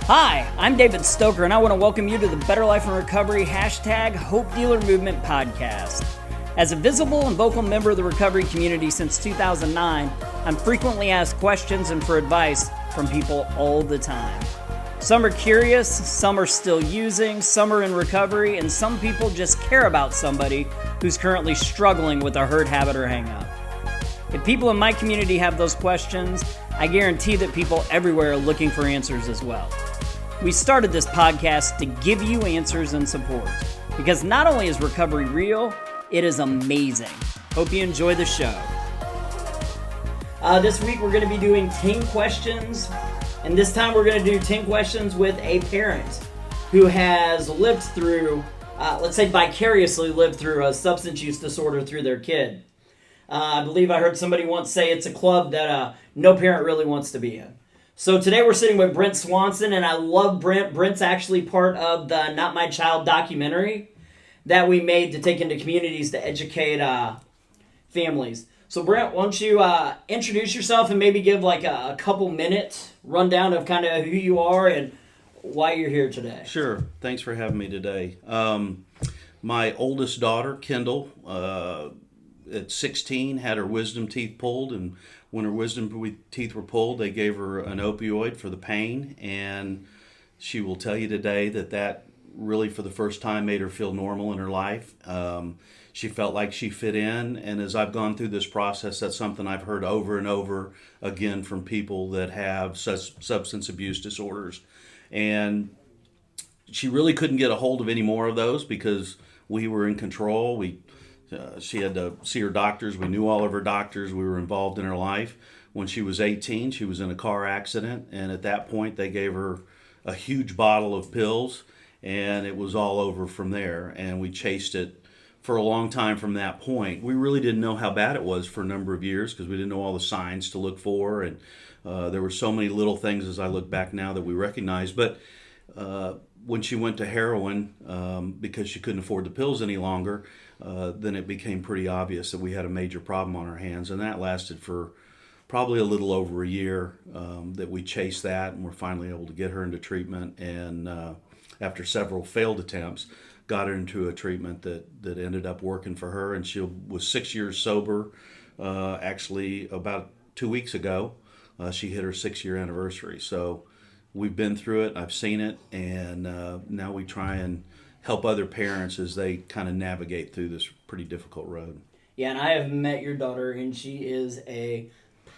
Hi, I'm David Stoker, and I want to welcome you to the Better Life in Recovery #Hope Dealer Movement podcast. As a visible and vocal member of the recovery community since 2009, I'm frequently asked questions and for advice from people all the time. Some are curious, some are still using, some are in recovery, and some people just care about somebody who's currently struggling with a hurt habit or hang-up. If people in my community have those questions, I guarantee that people everywhere are looking for answers as well. We started this podcast to give you answers and support, because not only is recovery real, it is amazing. Hope you enjoy the show. This week we're going to be doing 10 questions, and this time we're going to do 10 questions with a parent who has lived through, let's say vicariously lived through a substance use disorder through their kid. I believe I heard somebody once say it's a club that no parent really wants to be in. So today we're sitting with Brent Swanson, and I love Brent. Brent's actually part of the Not My Child documentary that we made to take into communities to educate families. So Brent, why don't you introduce yourself and maybe give like a couple minute rundown of kind of who you are and why you're here today. Sure. Thanks for having me today. My oldest daughter, Kendall, at 16, had her wisdom teeth pulled, and when her wisdom teeth were pulled, they gave her an opioid for the pain, and she will tell you today that really for the first time made her feel normal in her life. She felt like she fit in, and as I've gone through this process, that's something I've heard over and over again from people that have substance abuse disorders. And she really couldn't get a hold of any more of those because we were in control. She had to see her doctors. We knew all of her doctors. We were involved in her life. When she was 18, she was in a car accident, and at that point, they gave her a huge bottle of pills, and it was all over from there. And we chased it for a long time from that point. We really didn't know how bad it was for a number of years because we didn't know all the signs to look for, and there were so many little things as I look back now that we recognized. But when she went to heroin, because she couldn't afford the pills any longer, then it became pretty obvious that we had a major problem on our hands, and that lasted for probably a little over a year that we chased that, and we're finally able to get her into treatment, and after several failed attempts, got her into a treatment that ended up working for her, and she was 6 years sober. Actually, about 2 weeks ago, she hit her 6-year anniversary, so we've been through it, I've seen it, and now we try and help other parents as they kind of navigate through this pretty difficult road. Yeah, and I have met your daughter, and she is a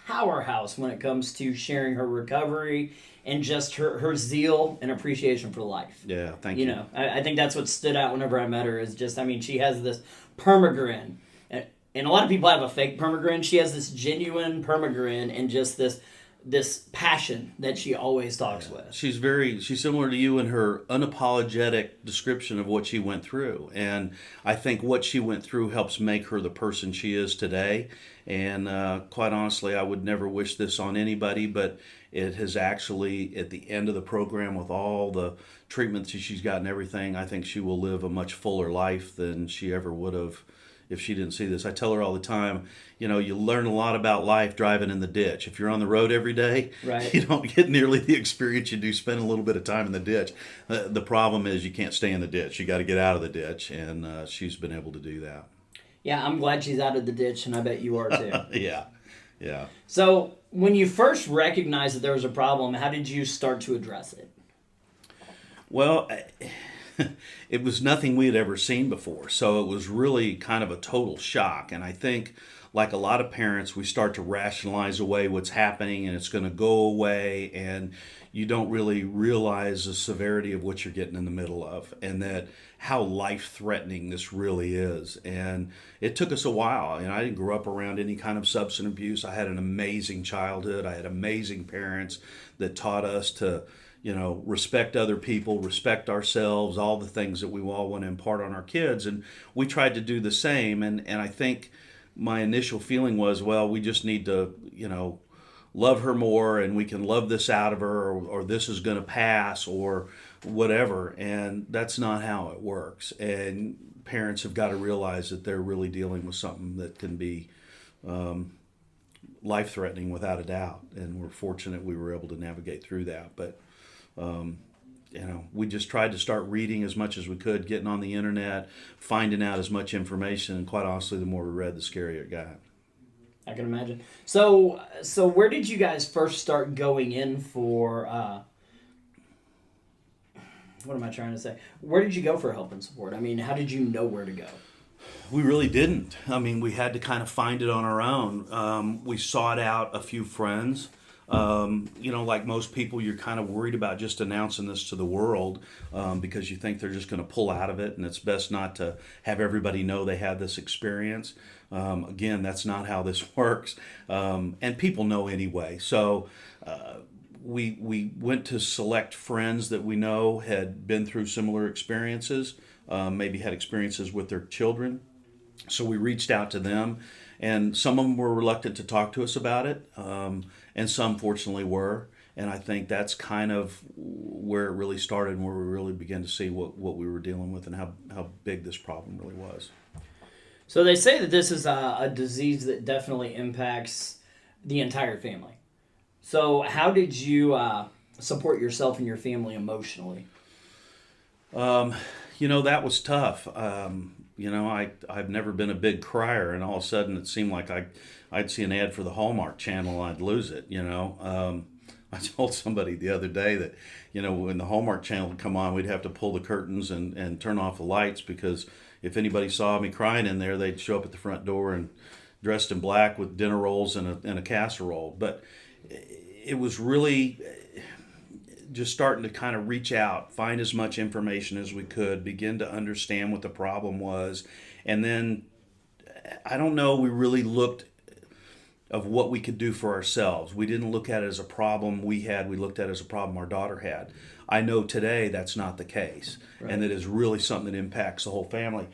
powerhouse when it comes to sharing her recovery and just her zeal and appreciation for life. Yeah, thank you. You know, I think that's what stood out whenever I met her is just, I mean, she has this permagrin. And a lot of people have a fake permagrin. She has this genuine permagrin and just this passion that she always talks with. She's similar to you in her unapologetic description of what she went through. And I think what she went through helps make her the person she is today. And quite honestly, I would never wish this on anybody, but it has actually, at the end of the program with all the treatments she's gotten, everything, I think she will live a much fuller life than she ever would have if she didn't see this. I tell her all the time, you know, you learn a lot about life driving in the ditch. If you're on the road every day, right, you don't get nearly the experience you do spend a little bit of time in the ditch. The problem is you can't stay in the ditch. You got to get out of the ditch, and she's been able to do that. Yeah, I'm glad she's out of the ditch, and I bet you are too. Yeah. So when you first recognized that there was a problem, how did you start to address it? Well, it was nothing we had ever seen before, so it was really kind of a total shock. And I think, like a lot of parents, we start to rationalize away what's happening, and it's going to go away, and you don't really realize the severity of what you're getting in the middle of, and that how life-threatening this really is. And it took us a while. And I didn't grow up around any kind of substance abuse. I had an amazing childhood. I had amazing parents that taught us to, you know, respect other people, respect ourselves, all the things that we all want to impart on our kids. And we tried to do the same. And I think my initial feeling was, well, we just need to, you know, love her more, and we can love this out of her, or this is going to pass, or whatever. And that's not how it works. And parents have got to realize that they're really dealing with something that can be life-threatening without a doubt. And we're fortunate we were able to navigate through that. But We just tried to start reading as much as we could, getting on the internet, finding out as much information. And quite honestly, the more we read, the scarier it got. I can imagine. So where did you guys first start going in for? What am I trying to say? Where did you go for help and support? I mean, how did you know where to go? We really didn't. I mean, we had to kind of find it on our own. We sought out a few friends. Like most people, you're kind of worried about just announcing this to the world because you think they're just going to pull out of it, and it's best not to have everybody know they had this experience. Again, that's not how this works, and people know anyway. So we went to select friends that we know had been through similar experiences, maybe had experiences with their children. So we reached out to them, and some of them were reluctant to talk to us about it, and some fortunately were. And I think that's kind of where it really started and where we really began to see what we were dealing with and how big this problem really was. So they say that this is a disease that definitely impacts the entire family. So how did you support yourself and your family emotionally? That was tough. I've never been a big crier, and all of a sudden it seemed like I'd see an ad for the Hallmark Channel and I'd lose it, I told somebody the other day that, when the Hallmark Channel would come on, we'd have to pull the curtains and turn off the lights, because if anybody saw me crying in there, they'd show up at the front door and dressed in black with dinner rolls and a casserole. But it was really just starting to kind of reach out, find as much information as we could, begin to understand what the problem was. And then, I don't know, we really looked of what we could do for ourselves. We didn't look at it as a problem we had, we looked at it as a problem our daughter had. I know today that's not the case, right. And it is really something that impacts the whole family.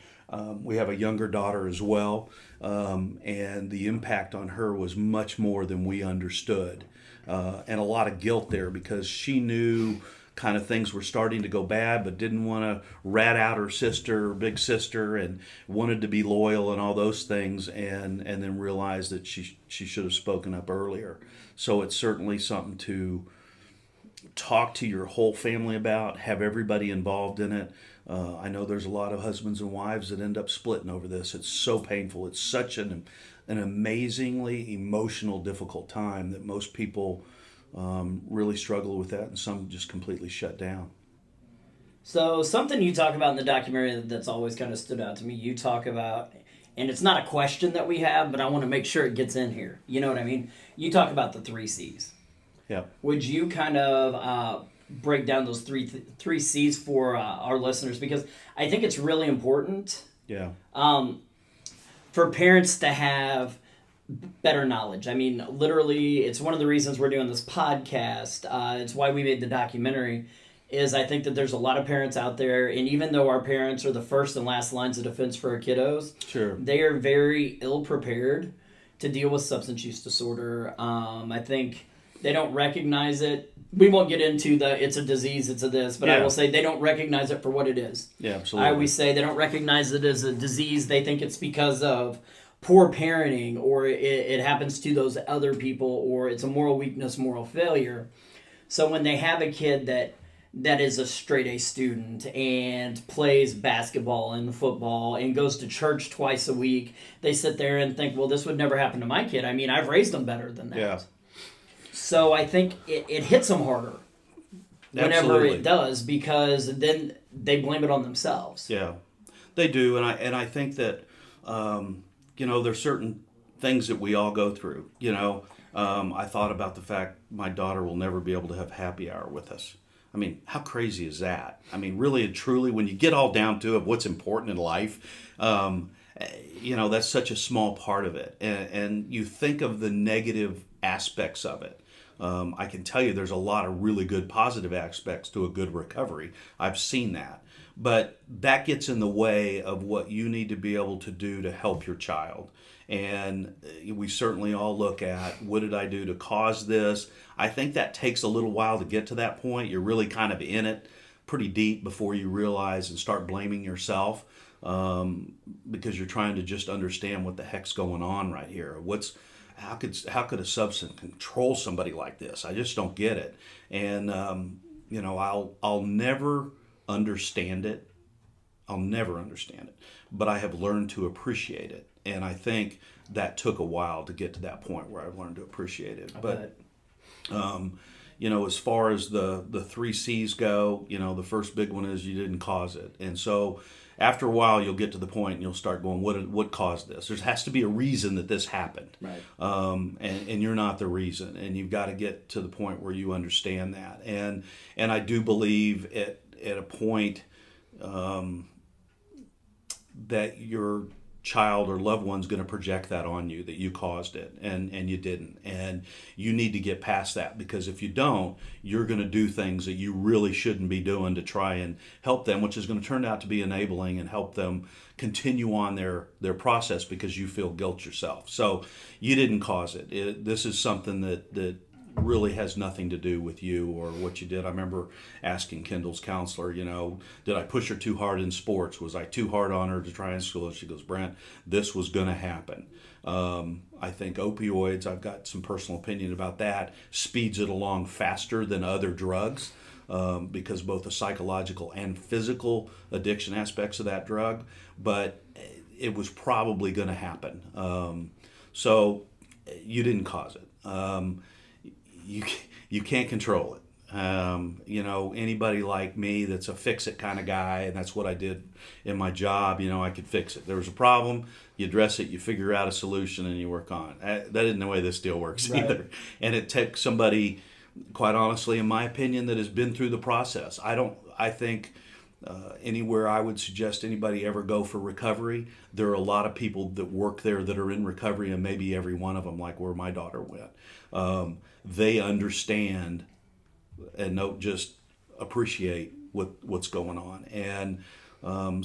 We have a younger daughter as well, and the impact on her was much more than we understood. And a lot of guilt there, because she knew kind of things were starting to go bad, but didn't want to rat out her sister or big sister, and wanted to be loyal and all those things, and then realized that she should have spoken up earlier. So it's certainly something to talk to your whole family about, have everybody involved in it. I know there's a lot of husbands and wives that end up splitting over this. It's so painful. It's such an amazingly emotional, difficult time that most people really struggle with that, and some just completely shut down. So something you talk about in the documentary that's always kind of stood out to me, you talk about, and it's not a question that we have, but I want to make sure it gets in here. You know what I mean? You talk about the 3 C's. Yeah. Would you kind of break down those three C's for our listeners? Because I think it's really important. Yeah. For parents to have better knowledge. I mean, literally, it's one of the reasons we're doing this podcast. It's why we made the documentary, is I think that there's a lot of parents out there, and even though our parents are the first and last lines of defense for our kiddos, sure, they are very ill-prepared to deal with substance use disorder. I think they don't recognize it. We won't get into it's a disease, it's a this, but yeah. I will say they don't recognize it for what it is. Yeah, absolutely. I always say they don't recognize it as a disease. They think it's because of poor parenting, or it happens to those other people, or it's a moral weakness, moral failure. So when they have a kid that is a straight A student and plays basketball and football and goes to church twice a week, they sit there and think, well, this would never happen to my kid. I mean, I've raised them better than that. Yeah. So I think it hits them harder whenever Absolutely. It does, because then they blame it on themselves. Yeah, they do. And I think that, there's certain things that we all go through. I thought about the fact my daughter will never be able to have happy hour with us. I mean, how crazy is that? I mean, really and truly, when you get all down to it, what's important in life, that's such a small part of it. And you think of the negative aspects of it. I can tell you there's a lot of really good positive aspects to a good recovery. I've seen that. But that gets in the way of what you need to be able to do to help your child. And we certainly all look at, what did I do to cause this? I think that takes a little while to get to that point. You're really kind of in it pretty deep before you realize and start blaming yourself, because you're trying to just understand what the heck's going on right here. How could a substance control somebody like this? I just don't get it. And I'll never understand it. I'll never understand it, but I have learned to appreciate it. And I think that took a while to get to that point where I've learned to appreciate it. But as far as the three C's go, the first big one is you didn't cause it. And so after a while, you'll get to the point and you'll start going, what caused this? There has to be a reason that this happened. Right. And you're not the reason. And you've got to get to the point where you understand that. And I do believe at a point that your child or loved one's going to project that on you, that you caused it and you didn't. And you need to get past that, because if you don't, you're going to do things that you really shouldn't be doing to try and help them, which is going to turn out to be enabling and help them continue on their process because you feel guilt yourself. So you didn't cause it. This is something that really has nothing to do with you or what you did. I remember asking Kendall's counselor, did I push her too hard in sports? Was I too hard on her to try in school? And she goes, Brent, this was going to happen. I think opioids, I've got some personal opinion about that, speeds it along faster than other drugs, because both the psychological and physical addiction aspects of that drug, but it was probably going to happen. So you didn't cause it. You can't control it. Anybody like me that's a fix-it kind of guy, and that's what I did in my job, I could fix it. There was a problem, you address it, you figure out a solution, and you work on it. That isn't the way this deal works either. And it takes somebody, quite honestly, in my opinion, that has been through the process. I think anywhere I would suggest anybody ever go for recovery, there are a lot of people that work there that are in recovery, and maybe every one of them, like where my daughter went. They understand and don't just appreciate what's going on. And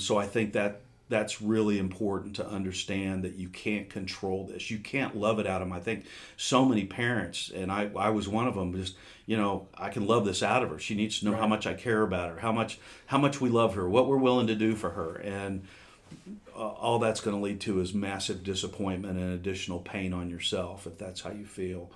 so I think that's really important to understand, that you can't control this. You can't love it out of them. I think so many parents, and I was one of them, just, I can love this out of her. She needs to know how much I care about her, how much we love her, what we're willing to do for her. And all that's going to lead to is massive disappointment and additional pain on yourself, if that's how you feel.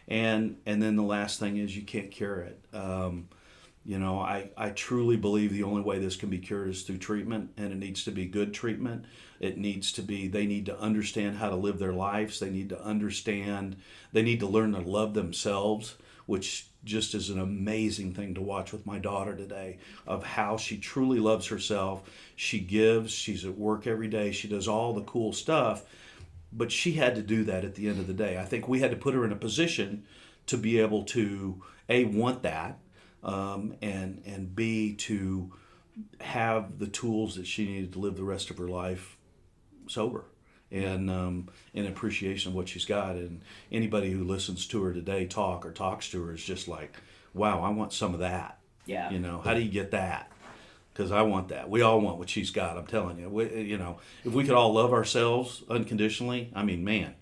And then the last thing is you can't cure it. I truly believe the only way this can be cured is through treatment, and it needs to be good treatment. They need to understand how to live their lives. They need to learn to love themselves, which just is an amazing thing to watch with my daughter today, of how she truly loves herself. She gives, she's at work every day, she does all the cool stuff. But she had to do that at the end of the day. I think we had to put her in a position to be able to, A, want that, and B, to have the tools that she needed to live the rest of her life sober, and in appreciation of what she's got. And anybody who listens to her today talk or talks to her is just like, wow, I want some of that. Yeah. How do you get that? Because I want that. We all want what she's got. I'm telling you. If we could all love ourselves unconditionally, I mean, man,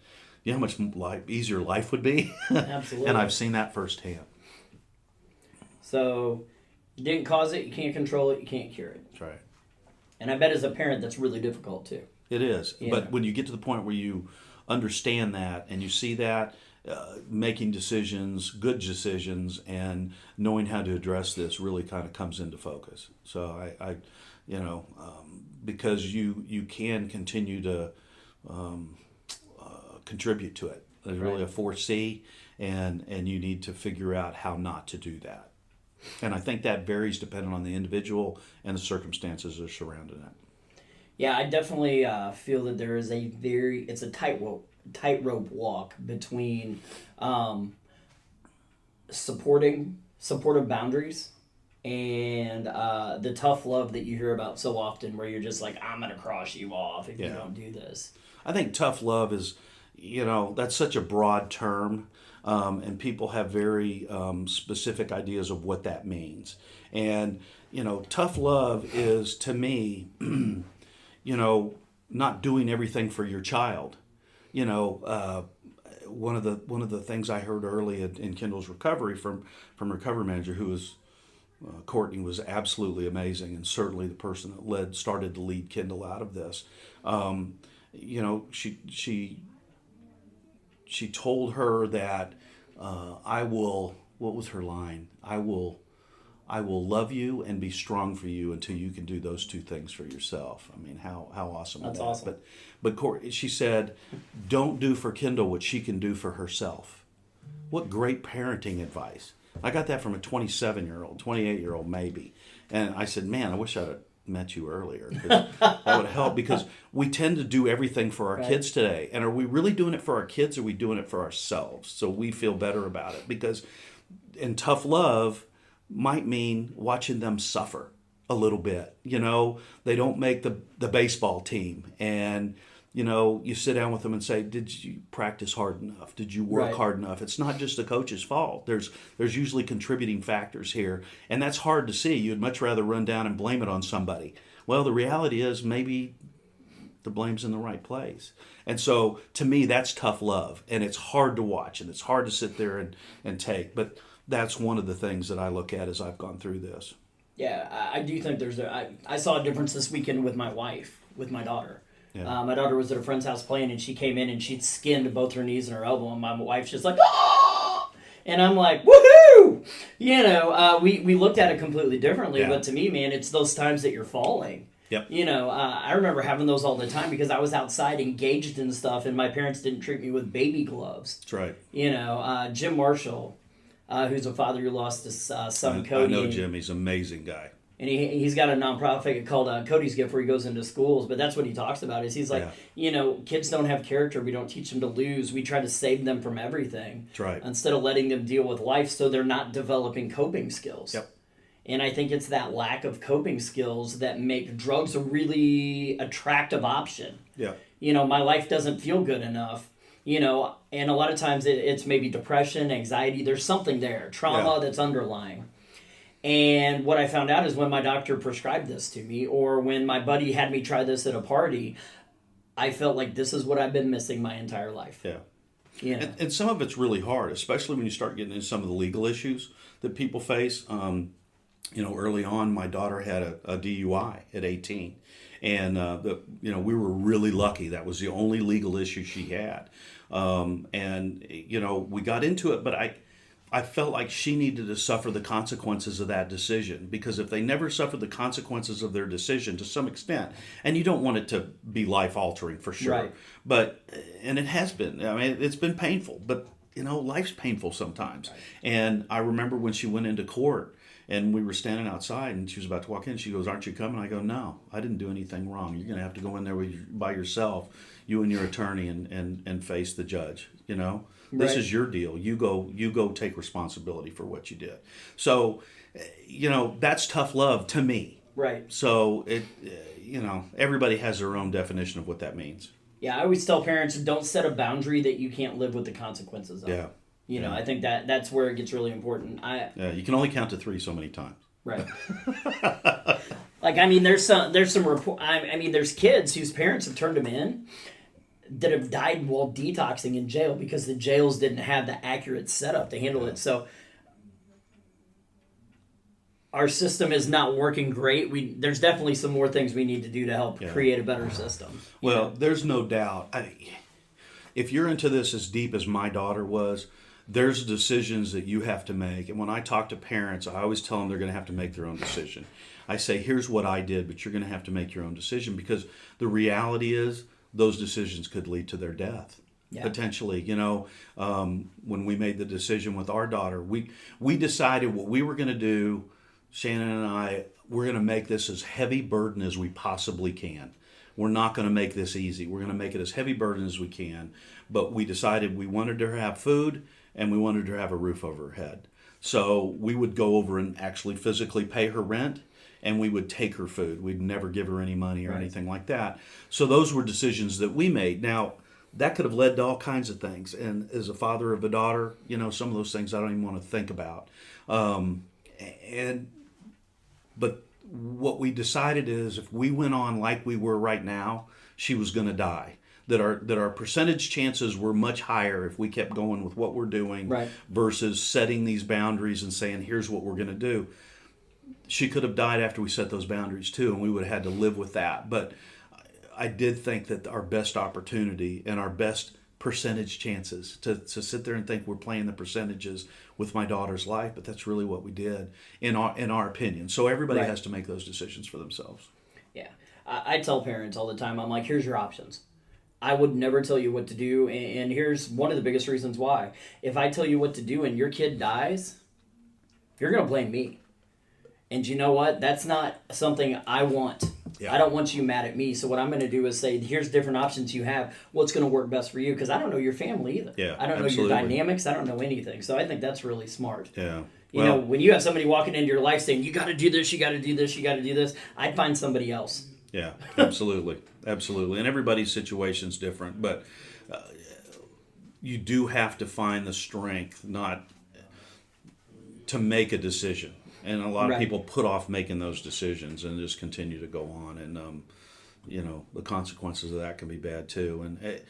you know how much easier life would be? Absolutely. And I've seen that firsthand. So, you didn't cause it, you can't control it, you can't cure it. That's right. And I bet as a parent, that's really difficult too. It is. Yeah. But when you get to the point where you understand that and you see that, making decisions, good decisions, and knowing how to address this really kind of comes into focus. So because you can continue to contribute to it. There's really a 4C, and you need to figure out how not to do that. And I think that varies depending on the individual and the circumstances that are surrounding it. Yeah, I definitely feel that there is it's a tightrope walk between supportive boundaries and the tough love that you hear about so often, where you're just like, I'm going to cross you off if you don't do this. I think tough love is, that's such a broad term, and people have very specific ideas of what that means. And, tough love is, to me, not doing everything for your child. One of the things I heard early in Kendall's recovery from recovery manager, who was Courtney, was absolutely amazing, and certainly the person that started to lead Kendall out of this. She told her that I will. What was her line? I will I will love you and be strong for you until you can do those two things for yourself. I mean, how awesome That's is that? awesome. But she said, don't do for Kendall what she can do for herself. What great parenting advice. I got that from a 27-year-old, 28-year-old maybe. And I said, man, I wish I'd have met you earlier, because that would help, because we tend to do everything for our kids today. And are we really doing it for our kids, or are we doing it for ourselves so we feel better about it? Because in tough love might mean watching them suffer a little bit. They don't make the baseball team, and you sit down with them and say, did you practice hard enough? Did you work hard enough? It's not just the coach's fault. There's usually contributing factors here, and that's hard to see. You'd much rather run down and blame it on somebody. Well, the reality is maybe the blame's in the right place. And so to me, that's tough love, and it's hard to watch, and it's hard to sit there and take. But that's one of the things that I look at as I've gone through this. Yeah, I do think I saw a difference this weekend with my wife, with my daughter. Yeah. My daughter was at a friend's house playing, and she came in and she'd skinned both her knees and her elbow, and my wife's just like, ah! And I'm like, woohoo! We looked at it completely differently, but to me, man, it's those times that you're falling. Yep. I remember having those all the time because I was outside engaged in stuff, and my parents didn't treat me with baby gloves. That's right. Jim Marshall, who's a father who lost his son, Cody. I know Jim. He's an amazing guy. And he's got a nonprofit called Cody's Gift, where he goes into schools. But that's what he talks about. Is he's like, kids don't have character. We don't teach them to lose. We try to save them from everything. That's right. Instead of letting them deal with life, so they're not developing coping skills. Yep. And I think it's that lack of coping skills that make drugs a really attractive option. Yeah. My life doesn't feel good enough. And a lot of times it's maybe depression, anxiety. There's something there, trauma that's underlying. And what I found out is when my doctor prescribed this to me, or when my buddy had me try this at a party, I felt like this is what I've been missing my entire life. Yeah. And some of it's really hard, especially when you start getting into some of the legal issues that people face. Early on, my daughter had a DUI at 18. And, we were really lucky. That was the only legal issue she had. We got into it, but I felt like she needed to suffer the consequences of that decision, because if they never suffered the consequences of their decision to some extent, and you don't want it to be life-altering for sure, and it has been. I mean, it's been painful, but, life's painful sometimes. Right. And I remember when she went into court, and we were standing outside, and she was about to walk in. She goes, "Aren't you coming?" I go, "No, I didn't do anything wrong. You're going to have to go in there by yourself, you and your attorney, and face the judge. This is your deal. You go take responsibility for what you did." So, that's tough love to me. Right. So everybody has their own definition of what that means. Yeah, I always tell parents, don't set a boundary that you can't live with the consequences of. Yeah. I think that's where it gets really important. You can only count to 3 so many times. Right. There's some report. There's kids whose parents have turned them in that have died while detoxing in jail because the jails didn't have the accurate setup to handle it. So our system is not working great. There's definitely some more things we need to do to help create a better system. Well, there's no doubt. If you're into this as deep as my daughter was, there's decisions that you have to make. And when I talk to parents, I always tell them they're going to have to make their own decision. I say, here's what I did, but you're going to have to make your own decision, because the reality is those decisions could lead to their death. Potentially. When we made the decision with our daughter, we decided what we were going to do, Shannon and I, we're going to make this as heavy burden as we possibly can. We're not going to make this easy. We're going to make it as heavy burden as we can. But we decided we wanted her to have food, and we wanted her to have a roof over her head. So we would go over and actually physically pay her rent, and we would take her food. We'd never give her any money or anything like that. So those were decisions that we made. Now, that could have led to all kinds of things. And as a father of a daughter, some of those things I don't even want to think about. But what we decided is, if we went on like we were right now, she was going to die. That our percentage chances were much higher if we kept going with what we're doing versus setting these boundaries and saying, here's what we're going to do. She could have died after we set those boundaries too, and we would have had to live with that. But I did think that our best opportunity and our best percentage chances to sit there and think we're playing the percentages with my daughter's life, but that's really what we did in our opinion. So everybody Right. has to make those decisions for themselves. Yeah. I tell parents all the time, I'm like, here's your options. I would never tell you what to do, and here's one of the biggest reasons why. If I tell you what to do and your kid dies, you're going to blame me. And you know what? That's not something I want. Yeah. I don't want you mad at me. So what I'm going to do is say, here's different options you have. What's going to work best for you? Because I don't know your family either. Yeah, I don't know absolutely. your dynamics. I don't know anything. So I think that's really smart. Yeah. You know, when you have somebody walking into your life saying, you got to do this, you got to do this, you got to do this, I'd find somebody else. Yeah, absolutely. Absolutely. And everybody's situation's different, but you do have to find the strength not to make a decision. And a lot of people put off making those decisions and just continue to go on. And, the consequences of that can be bad too. And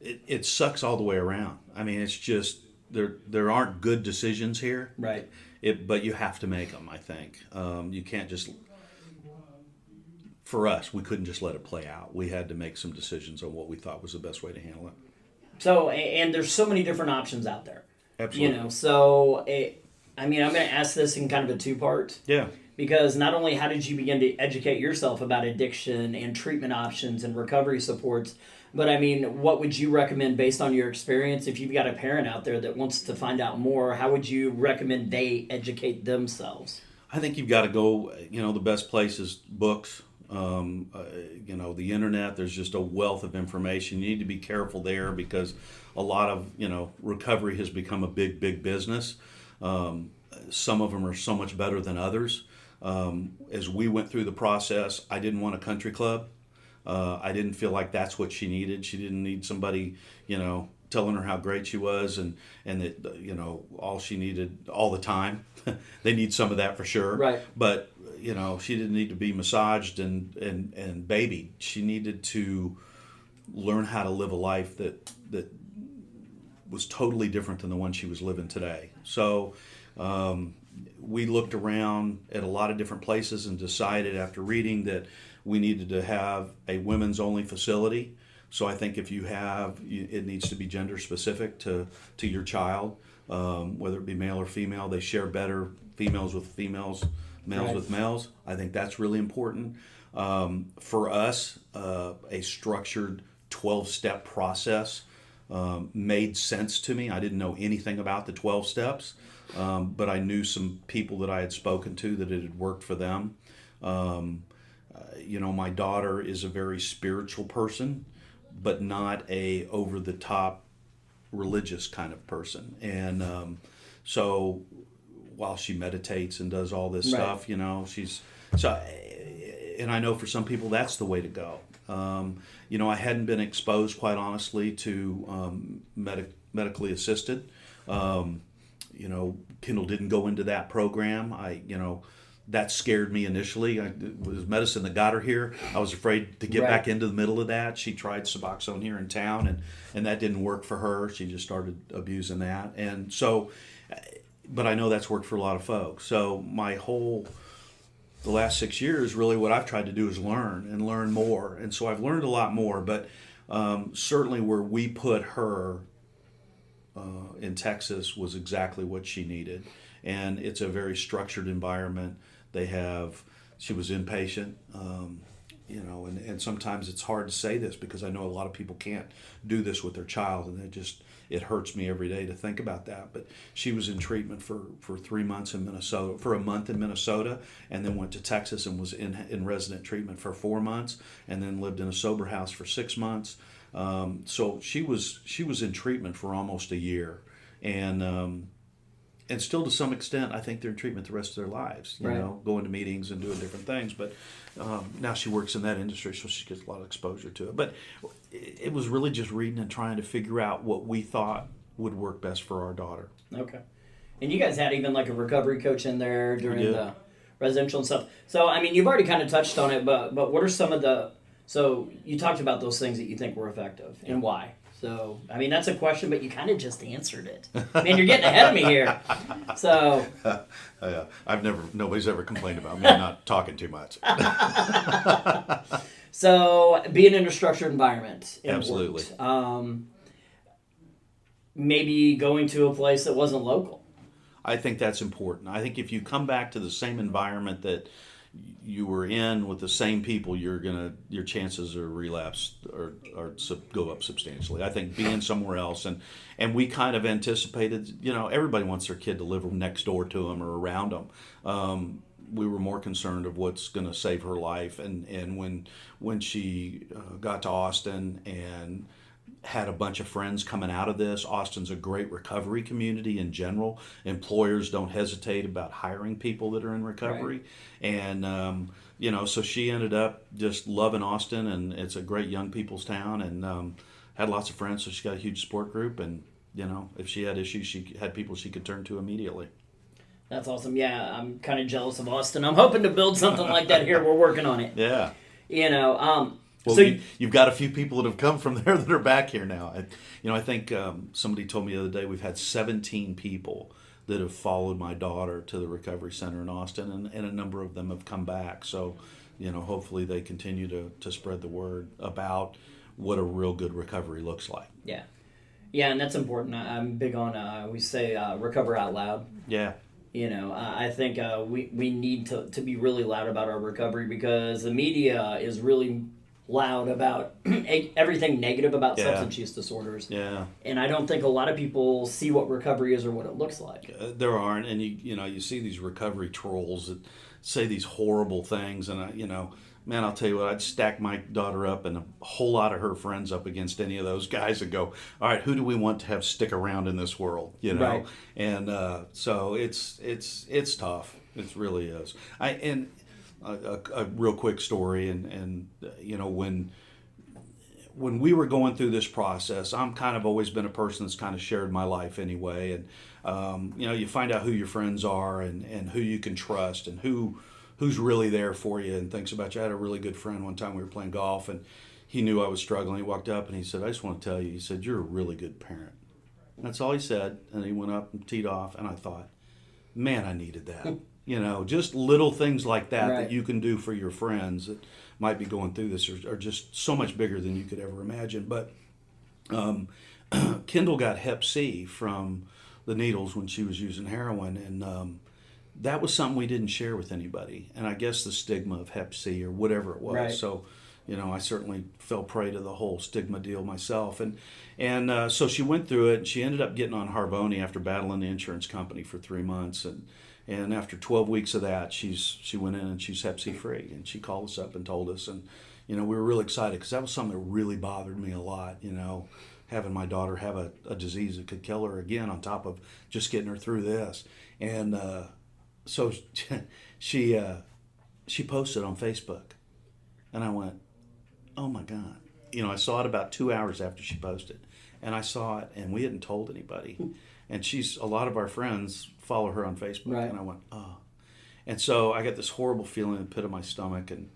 it sucks all the way around. I mean, it's just, there aren't good decisions here. Right. But you have to make them, I think. You can't just, for us, we couldn't just let it play out. We had to make some decisions on what we thought was the best way to handle it. So, and there's so many different options out there. Absolutely. I'm going to ask this in kind of a two-part. Yeah. Because not only how did you begin to educate yourself about addiction and treatment options and recovery supports, but what would you recommend based on your experience if you've got a parent out there that wants to find out more? How would you recommend they educate themselves? I think you've got to go, the best place is books. The internet, there's just a wealth of information. You need to be careful there because a lot of, recovery has become a big, big business. Some of them are so much better than others. As we went through the process, I didn't want a country club. I didn't feel like that's what she needed. She didn't need somebody, telling her how great she was and that, all she needed all the time. They need some of that for sure. Right. But, she didn't need to be massaged and babied. She needed to learn how to live a life that was totally different than the one she was living today. So we looked around at a lot of different places and decided after reading that we needed to have a women's only facility. So I think if you have, it needs to be gender specific to your child, whether it be male or female. They share better, females with females, males with males. I think that's really important. For us, a structured 12-step process made sense to me. I didn't know anything about the 12 steps, but I knew some people that I had spoken to that it had worked for them. My daughter is a very spiritual person, but not a over-the-top religious kind of person. And so while she meditates and does all this stuff, she's... So, and I know for some people that's the way to go. I hadn't been exposed, quite honestly, to medically assisted. Kendall didn't go into that program. That scared me initially. It was medicine that got her here. I was afraid to get back into the middle of that. She tried Suboxone here in town, and that didn't work for her. She just started abusing that. And so, but I know that's worked for a lot of folks. So the last 6 years, really what I've tried to do is learn more. And so I've learned a lot more, but certainly where we put her in Texas was exactly what she needed. And it's a very structured environment. She was inpatient, and sometimes it's hard to say this because I know a lot of people can't do this with their child, and it hurts me every day to think about that. But she was in treatment for 3 months in Minnesota, for a month in Minnesota, and then went to Texas and was in resident treatment for 4 months, and then lived in a sober house for 6 months. So she was in treatment for almost a year, and still to some extent, I think they're in treatment the rest of their lives, going to meetings and doing different things. But now she works in that industry, so she gets a lot of exposure to it. But it was really just reading and trying to figure out what we thought would work best for our daughter. Okay. And you guys had even like a recovery coach in there during the residential and stuff. So, you've already kind of touched on it, but what are some of so you talked about those things that you think were effective and why? So, that's a question, but you kind of just answered it. Man, you're getting ahead of me here. So, nobody's ever complained about me not talking too much. So, being in a structured environment. Absolutely. maybe going to a place that wasn't local. I think that's important. I think if you come back to the same environment that you were in with the same people, your chances of relapse go up substantially. I think being somewhere else, and we kind of anticipated, everybody wants their kid to live next door to them or around them. We were more concerned of what's going to save her life, and when she got to Austin and had a bunch of friends coming out of this. Austin's a great recovery community in general. Employers don't hesitate about hiring people that are in recovery. Right. And, so she ended up just loving Austin, and it's a great young people's town, and had lots of friends, so she got a huge support group. And, if she had issues, she had people she could turn to immediately. That's awesome. Yeah, I'm kind of jealous of Austin. I'm hoping to build something like that here. We're working on it. Yeah. Well, so you've got a few people that have come from there that are back here now. I think somebody told me the other day we've had 17 people that have followed my daughter to the recovery center in Austin, and a number of them have come back. So, hopefully they continue to spread the word about what a real good recovery looks like. Yeah. Yeah, and that's important. I'm big on, we say, recover out loud. Yeah. I think we need to be really loud about our recovery, because the media is really loud about everything negative about substance use disorders. Yeah. And I don't think a lot of people see what recovery is or what it looks like. There aren't, and you see these recovery trolls that say these horrible things, and man, I'll tell you what, I'd stack my daughter up and a whole lot of her friends up against any of those guys and go, all right, who do we want to have stick around in this world? Right. And so it's tough. It really is. A real quick story, and when we were going through this process, I'm kind of always been a person that's kind of shared my life anyway, and you find out who your friends are and who you can trust and who's really there for you and thinks about you. I had a really good friend one time, we were playing golf, and he knew I was struggling. He walked up and he said, I just want to tell you, he said, you're a really good parent. That's all he said, and he went up and teed off, and I thought, man, I needed that. Just little things like that Right. that you can do for your friends that might be going through this are just so much bigger than you could ever imagine. But Kendall got Hep C from the needles when she was using heroin, and that was something we didn't share with anybody. And I guess the stigma of Hep C or whatever it was. Right. So, I certainly fell prey to the whole stigma deal myself. And so she went through it, and she ended up getting on Harboni after battling the insurance company for 3 months. And after 12 weeks of that, she went in and she's Hep C free. And she called us up and told us. And, we were really excited because that was something that really bothered me a lot, having my daughter have a disease that could kill her again on top of just getting her through this. And so she posted on Facebook. And I went, oh my God. I saw it about 2 hours after she posted. And I saw it, and we hadn't told anybody. And a lot of our friends follow her on Facebook. Right. And I went, oh. And so I got this horrible feeling in the pit of my stomach, and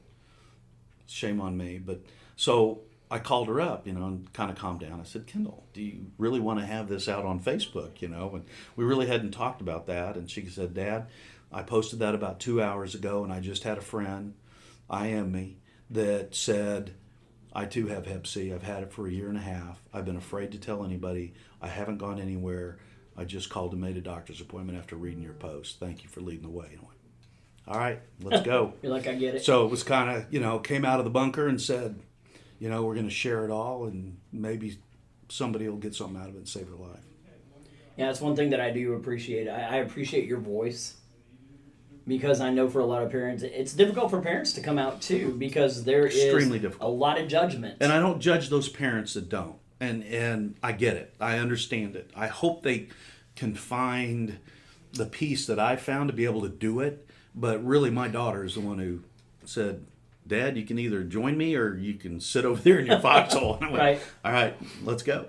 shame on me. But so I called her up, and kind of calmed down. I said, Kendall, do you really want to have this out on Facebook? And we really hadn't talked about that. And she said, Dad, I posted that about 2 hours ago, and I just had a friend, me, that said, I too have Hep C. I've had it for 1.5 years. I've been afraid to tell anybody. I haven't gone anywhere. I just called and made a doctor's appointment after reading your post. Thank you for leading the way. And I went, all right, let's go. You're like, I get it. So it was kind of, came out of the bunker and said, we're going to share it all, and maybe somebody will get something out of it and save their life. Yeah, that's one thing that I do appreciate. I appreciate your voice, because I know for a lot of parents, it's difficult for parents to come out too, because there is extremely difficult. A lot of judgment. And I don't judge those parents that don't. And I get it. I understand it. I hope they can find the peace that I found to be able to do it. But really, my daughter is the one who said, Dad, you can either join me or you can sit over there in your foxhole. And I went, Right. All right, let's go.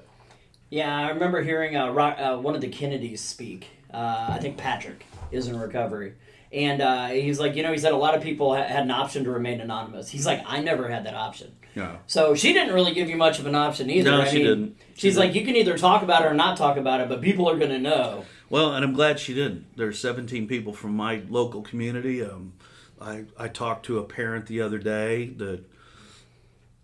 Yeah, I remember hearing one of the Kennedys speak. I think Patrick is in recovery. And he's like, he said a lot of people had an option to remain anonymous. He's like, I never had that option. No. So she didn't really give you much of an option either. No, she didn't. She's like, you can either talk about it or not talk about it, but people are going to know. Well, and I'm glad she didn't. There's 17 people from my local community. I talked to a parent the other day that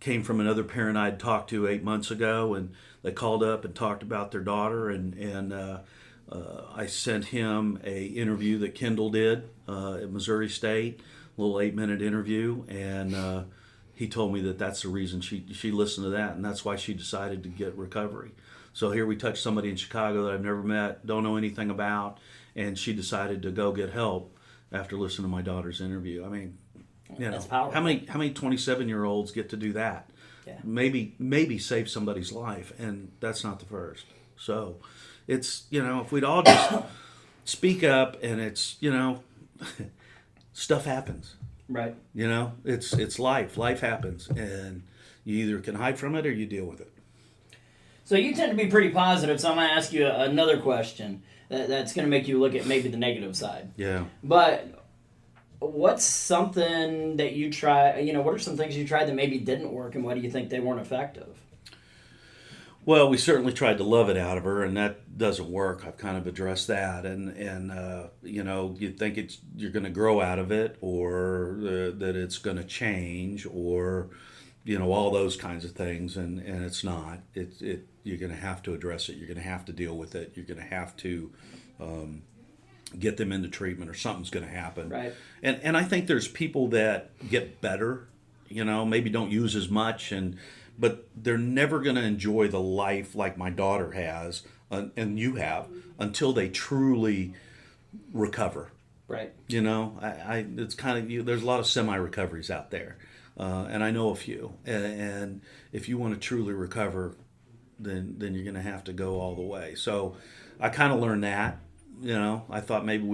came from another parent I'd talked to 8 months ago, and they called up and talked about their daughter, and I sent him a interview that Kendall did at Missouri State, a little 8-minute interview, and he told me that that's the reason she listened to that, and that's why she decided to get recovery. So here we touched somebody in Chicago that I've never met, don't know anything about, and she decided to go get help after listening to my daughter's interview. I mean, that's powerful. how many 27-year-olds get to do that? Yeah. Maybe save somebody's life, and that's not the first. So it's, if we'd all just speak up, and it's, stuff happens. Right. It's life. Life happens, and you either can hide from it or you deal with it. So you tend to be pretty positive, so I'm going to ask you another question that's going to make you look at maybe the negative side. Yeah. But what's something that you try, what are some things you tried that maybe didn't work, and why do you think they weren't effective? Well, we certainly tried to love it out of her, and that doesn't work. I've kind of addressed that, and you think you're going to grow out of it, or that it's going to change, or all those kinds of things, and it's not. You're going to have to address it. You're going to have to deal with it. You're going to have to get them into treatment, or something's going to happen. Right. And I think there's people that get better, maybe don't use as much, but they're never going to enjoy the life like my daughter has, and you have, until they truly recover. Right. It's kind of, there's a lot of semi-recoveries out there, and I know a few. And if you want to truly recover, then you're going to have to go all the way. So I kind of learned that. I thought maybe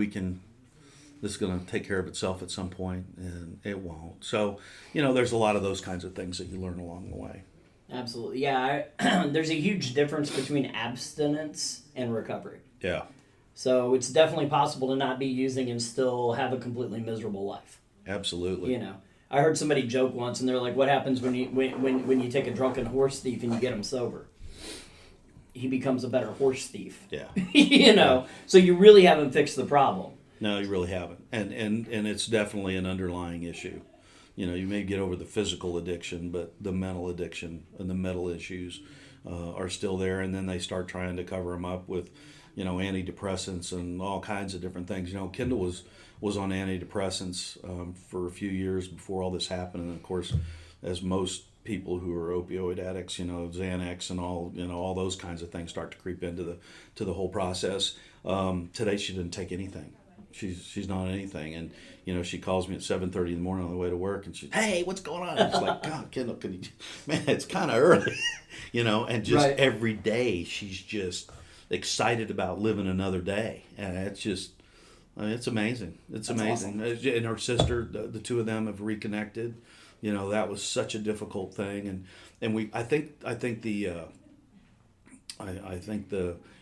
this is going to take care of itself at some point, and it won't. So, there's a lot of those kinds of things that you learn along the way. Absolutely. Yeah, there's a huge difference between abstinence and recovery. Yeah. So it's definitely possible to not be using and still have a completely miserable life. Absolutely. I heard somebody joke once, and they're like, "What happens when you take a drunken horse thief and you get him sober? He becomes a better horse thief." Yeah. So you really haven't fixed the problem. No, you really haven't, and it's definitely an underlying issue. You may get over the physical addiction, but the mental addiction and the mental issues are still there, and then they start trying to cover them up with, antidepressants and all kinds of different things. Kendall was on antidepressants for a few years before all this happened, and of course, as most people who are opioid addicts, Xanax and all those kinds of things start to creep into the whole process. Today, she didn't take anything. She's not anything, and she calls me at 7:30 in the morning on the way to work, and she's, "Hey, what's going on?" And it's like, "God, Kendall, can you, man, it's kind of early," and just right. Every day she's just excited about living another day, and it's amazing. It's That's amazing. Awesome. And her sister, the two of them have reconnected. That was such a difficult thing, and I think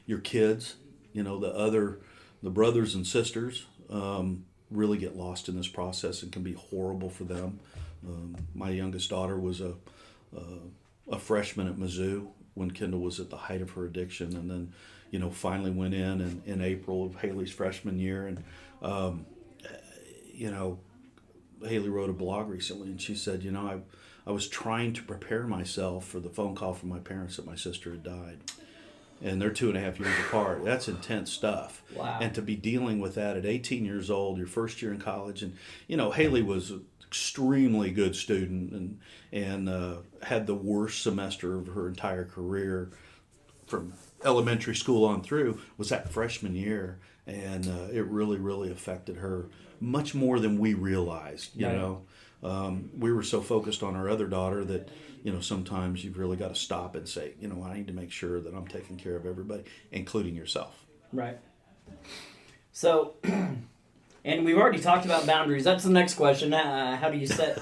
your kids, the brothers and sisters really get lost in this process and can be horrible for them. My youngest daughter was a freshman at Mizzou when Kendall was at the height of her addiction, and then finally went in April of Haley's freshman year, and Haley wrote a blog recently, and she said, I was trying to prepare myself for the phone call from my parents that my sister had died. And they're 2.5 years apart. That's intense stuff. Wow. And to be dealing with that at 18 years old, your first year in college, and Haley was an extremely good student and had the worst semester of her entire career from elementary school on through, was that freshman year, and it really, really affected her much more than we realized. We were so focused on our other daughter that sometimes you've really got to stop and say, I need to make sure that I'm taking care of everybody, including yourself. Right. So, and we've already talked about boundaries. That's the next question. How do you set?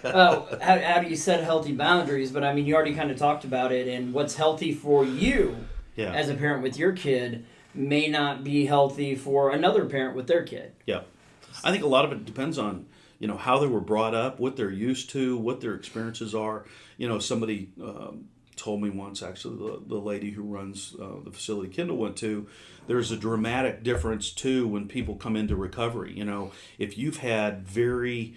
How do you set healthy boundaries? But I mean, you already kind of talked about it, and what's healthy for you as a parent with your kid may not be healthy for another parent with their kid. Yeah, I think a lot of it depends on how they were brought up, what they're used to, what their experiences are. Somebody told me once, actually, the lady who runs the facility Kendall went to, there's a dramatic difference too when people come into recovery. If you've had very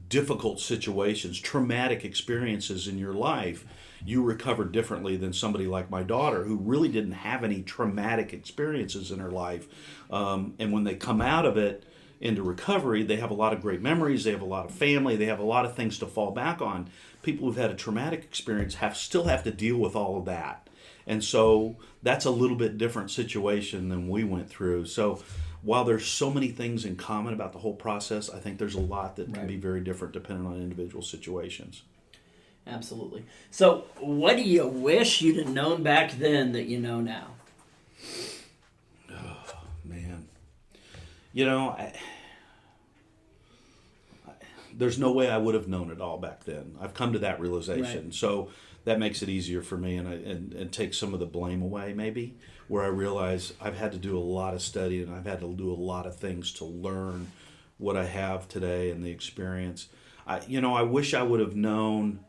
difficult situations, traumatic experiences in your life, you recover differently than somebody like my daughter who really didn't have any traumatic experiences in her life. And when they come out of it into recovery, they have a lot of great memories, they have a lot of family, they have a lot of things to fall back on. People who've had a traumatic experience still have to deal with all of that. And so that's a little bit different situation than we went through. So while there's so many things in common about the whole process, I think there's a lot that can be very different depending on individual situations. Absolutely. So what do you wish you'd have known back then that you know now? Oh, man. You know, there's no way I would have known it all back then. I've come to that realization. Right. So that makes it easier for me and takes some of the blame away, maybe, where I realize I've had to do a lot of study and I've had to do a lot of things to learn what I have today and the experience. I wish I would have known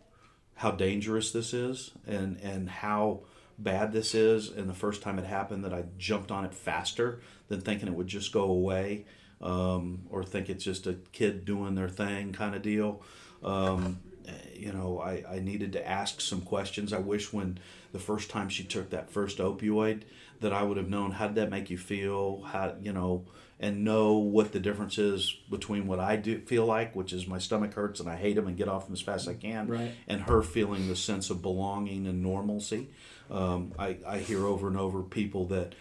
how dangerous this is and how bad this is, and the first time it happened that I jumped on it faster than thinking it would just go away, or think it's just a kid doing their thing kind of deal. I needed to ask some questions. I wish when the first time she took that first opioid that I would have known, how did that make you feel, and know what the difference is between what I do feel like, which is my stomach hurts and I hate them and get off them as fast as I can, right, and her feeling the sense of belonging and normalcy. I hear over and over people that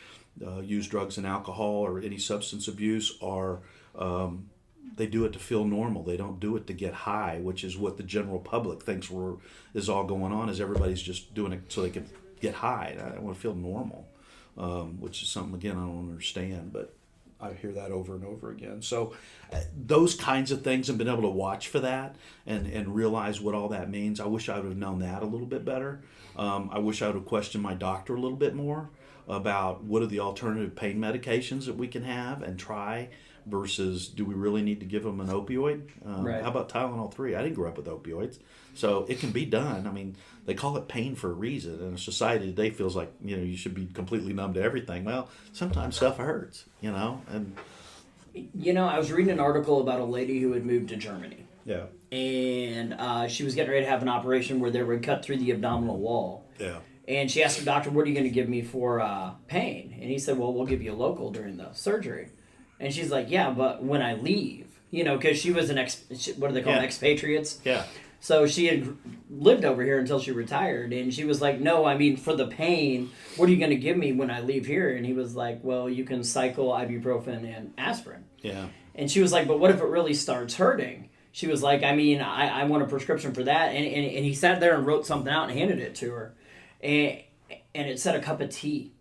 use drugs and alcohol or any substance abuse are they do it to feel normal. They don't do it to get high, which is what the general public thinks is all going on, is everybody's just doing it so they can get high. I want to feel normal, which is something, again, I don't understand, but I hear that over and over again. So those kinds of things, and been able to watch for that and realize what all that means. I wish I would have known that a little bit better. I wish I would have questioned my doctor a little bit more about what are the alternative pain medications that we can have and try versus do we really need to give them an opioid? Right. How about Tylenol 3? I didn't grow up with opioids. So it can be done. I mean, they call it pain for a reason, and society today feels like, you should be completely numb to everything. Well, sometimes stuff hurts, and I was reading an article about a lady who had moved to Germany. Yeah. And she was getting ready to have an operation where they would cut through the abdominal wall. Yeah. And she asked her doctor, what are you going to give me for pain? And he said, well, we'll give you a local during the surgery. And she's like, yeah, but when I leave, because she was an what do they call them, expatriates? Yeah. So she had lived over here until she retired, and she was like, no, I mean, for the pain, what are you going to give me when I leave here? And he was like, well, you can cycle ibuprofen and aspirin. Yeah. And she was like, but what if it really starts hurting? She was like, I mean, I want a prescription for that. And he sat there and wrote something out and handed it to her. And it said a cup of tea.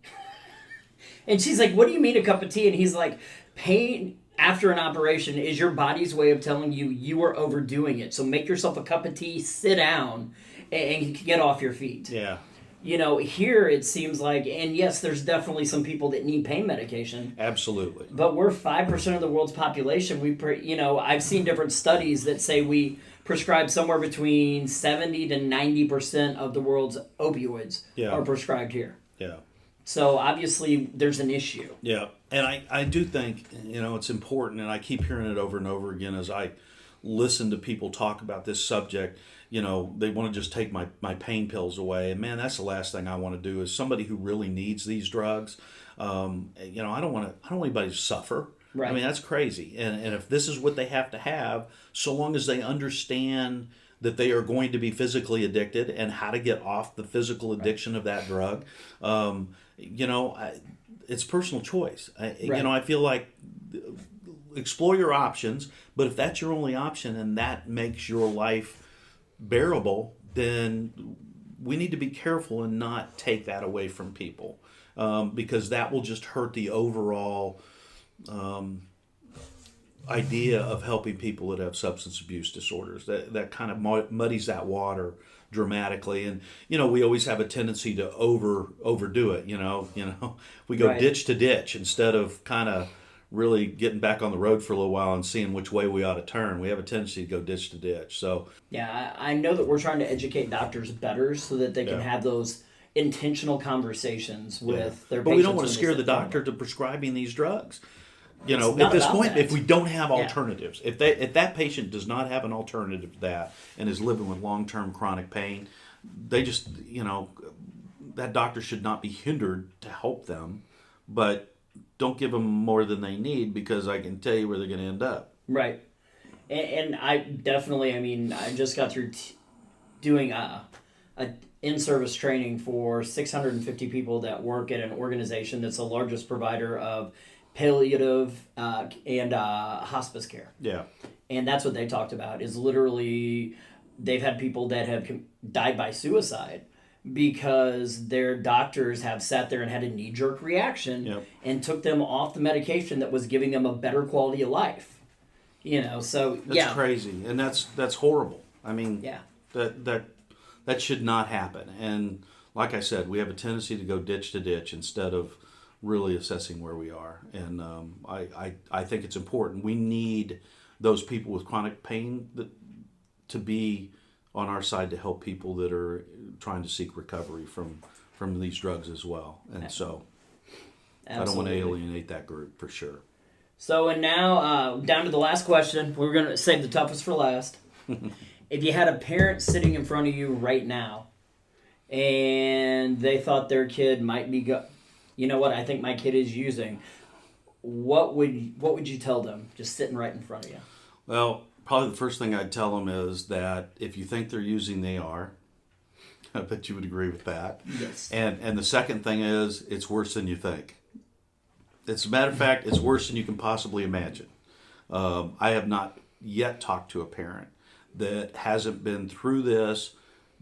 And she's like, what do you mean a cup of tea? And he's like, pain after an operation is your body's way of telling you are overdoing it. So make yourself a cup of tea, sit down, and get off your feet. Yeah. Here it seems like, and yes, there's definitely some people that need pain medication. Absolutely. But we're 5% of the world's population. I've seen different studies that say we prescribe somewhere between 70 to 90% of the world's opioids are prescribed here. Yeah. So obviously there's an issue. Yeah. And I do think, it's important, and I keep hearing it over and over again as I listen to people talk about this subject. They want to just take my pain pills away. And man, that's the last thing I want to do. Is somebody who really needs these drugs. I don't want anybody to suffer. Right. I mean, that's crazy. And if this is what they have to have, so long as they understand that they are going to be physically addicted and how to get off the physical addiction of that drug, it's personal choice. I feel like explore your options, but if that's your only option and that makes your life bearable, then we need to be careful and not take that away from people, because that will just hurt the overall idea of helping people that have substance abuse disorders. That kind of muddies that water dramatically, and we always have a tendency to overdo it. We go ditch to ditch instead of kind of really getting back on the road for a little while and seeing which way we ought to turn. We have a tendency to go ditch to ditch. So yeah, I know that we're trying to educate doctors better so that they can have those intentional conversations with their patients. But we don't want to scare the doctor to prescribing these drugs. You know, It's not at this about point, that. if we don't have alternatives, if that patient does not have an alternative to that and is living with long-term chronic pain, they just, that doctor should not be hindered to help them, but don't give them more than they need, because I can tell you where they're going to end up. Right. And I definitely, I just got through doing a in-service training for 650 people that work at an organization that's the largest provider of palliative and hospice care. Yeah. And that's what they talked about, is literally they've had people that have died by suicide because their doctors have sat there and had a knee-jerk reaction and took them off the medication that was giving them a better quality of life. So that's crazy, and that's horrible. That should not happen. And like I said, we have a tendency to go ditch to ditch instead of really assessing where we are. And I think it's important. We need those people with chronic pain to be on our side to help people that are trying to seek recovery from these drugs as well. And so absolutely. I don't want to alienate that group for sure. So, and now down to the last question. We're going to save the toughest for last. If you had a parent sitting in front of you right now and they thought their kid might be you know what, I think my kid is using, what would you tell them just sitting right in front of you? Well, probably the first thing I'd tell them is that if you think they're using, they are. I bet you would agree with that. Yes. And the second thing is, it's worse than you think. As a matter of fact, it's worse than you can possibly imagine. I have not yet talked to a parent that hasn't been through this,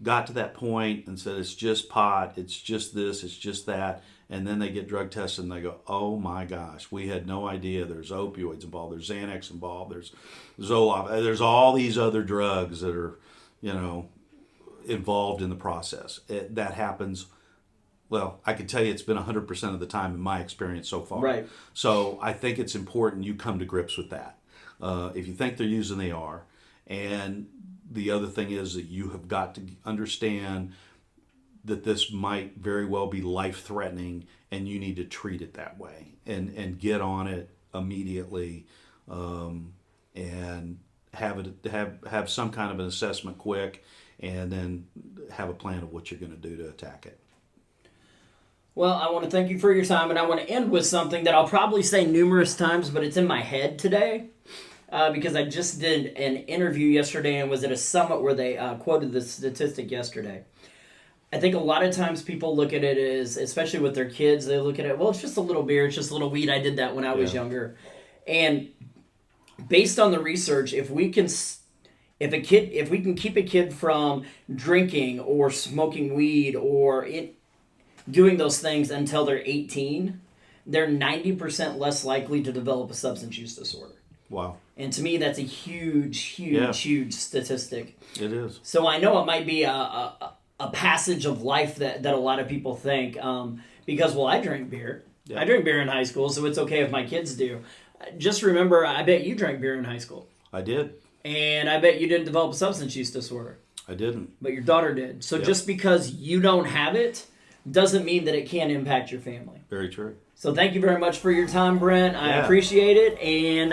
got to that point and said, it's just pot, it's just this, it's just that. And then they get drug tested and they go, oh my gosh, we had no idea there's opioids involved, there's Xanax involved, there's Zoloft, there's all these other drugs that are, involved in the process. That happens. Well, I can tell you it's been 100% of the time in my experience so far. Right. So I think it's important you come to grips with that. If you think they're using, they are. And the other thing is that you have got to understand that this might very well be life-threatening, and you need to treat it that way and get on it immediately, and have some kind of an assessment quick, and then have a plan of what you're going to do to attack it. Well, I want to thank you for your time, and I want to end with something that I'll probably say numerous times, but it's in my head today, because I just did an interview yesterday and was at a summit where they quoted this statistic yesterday. I think a lot of times people look at it as, especially with their kids, they look at it, well, it's just a little beer, it's just a little weed. I did that when I was younger. And based on the research, if we can keep a kid from drinking or smoking weed or doing those things until they're 18, they're 90% less likely to develop a substance use disorder. Wow. And to me, that's a huge statistic. It is. So I know it might be a passage of life that a lot of people think, because, well, I drank beer. Yeah. I drank beer in high school, so it's okay if my kids do. Just remember, I bet you drank beer in high school. I did. And I bet you didn't develop a substance use disorder. I didn't. But your daughter did. So just because you don't have it doesn't mean that it can't impact your family. Very true. So thank you very much for your time, Brent. I appreciate it. And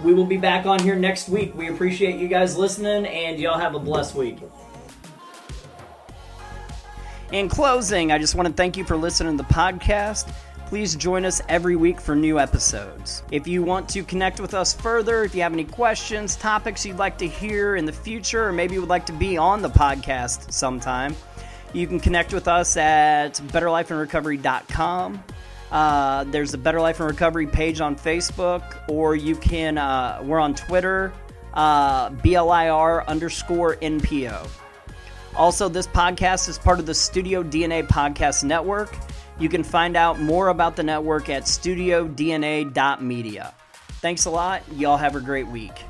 we will be back on here next week. We appreciate you guys listening, and y'all have a blessed week. In closing, I just want to thank you for listening to the podcast. Please join us every week for new episodes. If you want to connect with us further, if you have any questions, topics you'd like to hear in the future, or maybe you would like to be on the podcast sometime, you can connect with us at betterlifeandrecovery.com. There's a Better Life and Recovery page on Facebook, or you can, we're on Twitter, BLIR_NPO. Also, this podcast is part of the Studio DNA Podcast Network. You can find out more about the network at studiodna.media. Thanks a lot. Y'all have a great week.